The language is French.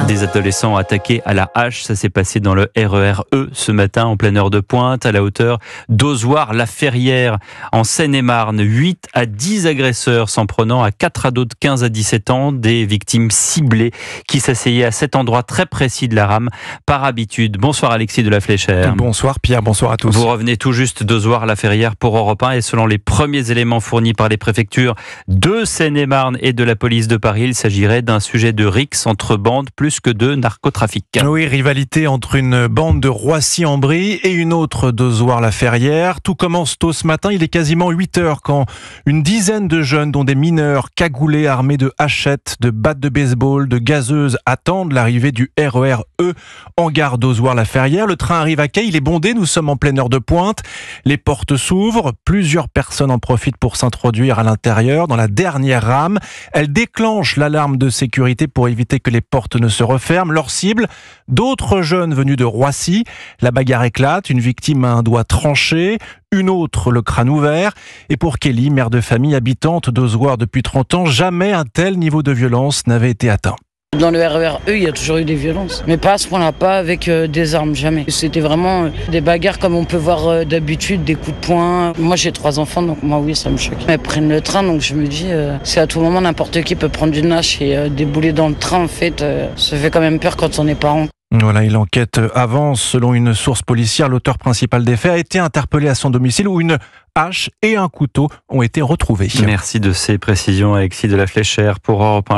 Des adolescents attaqués à la hache, ça s'est passé dans le RER E ce matin en pleine heure de pointe à la hauteur d'Ozoir-la-Ferrière en Seine-et-Marne. 8 à 10 agresseurs s'en prenant à 4 ados de 15 à 17 ans, des victimes ciblées qui s'asseyaient à cet endroit très précis de la rame par habitude. Bonsoir Alexis de la Fléchère. Bonsoir Pierre, bonsoir à tous. Vous revenez tout juste d'Ozoir-la-Ferrière pour Europe 1 et selon les premiers éléments fournis par les préfectures de Seine-et-Marne et de la police de Paris, il s'agirait d'un sujet de rixe entre bandes plus que de narcotrafic. Oui, rivalité entre une bande de Roissy-en-Brie et une autre d'Ozoir-la-Ferrière. Tout commence tôt ce matin, il est quasiment 8 heures quand une dizaine de jeunes, dont des mineurs cagoulés, armés de hachettes, de battes de baseball, de gazeuses, attendent l'arrivée du RER E en gare d'Ozoir-la-Ferrière. Le train arrive à quai, il est bondé, nous sommes en pleine heure de pointe. Les portes s'ouvrent, plusieurs personnes en profitent pour s'introduire à l'intérieur, dans la dernière rame. Elles déclenchent l'alarme de sécurité pour éviter que les portes ne se referment. Leur cible, d'autres jeunes venus de Roissy. La bagarre éclate, une victime a un doigt tranché, une autre le crâne ouvert. Et pour Kelly, mère de famille habitante d'Ozoir depuis 30 ans, jamais un tel niveau de violence n'avait été atteint. Dans le RER E, il y a toujours eu des violences, mais pas à ce point-là, pas avec des armes, jamais. C'était vraiment des bagarres comme on peut voir d'habitude, des coups de poing. Moi, j'ai 3 enfants, donc moi, oui, ça me choque. Elles prennent le train, donc je me dis, c'est à tout moment, n'importe qui peut prendre une hache et débouler dans le train, en fait. Ça fait quand même peur quand on est parent. Voilà, et l'enquête avance. Selon une source policière, l'auteur principal des faits a été interpellé à son domicile où une hache et un couteau ont été retrouvés. Merci de ces précisions, Alexis de la Fléchère pour Europe 1.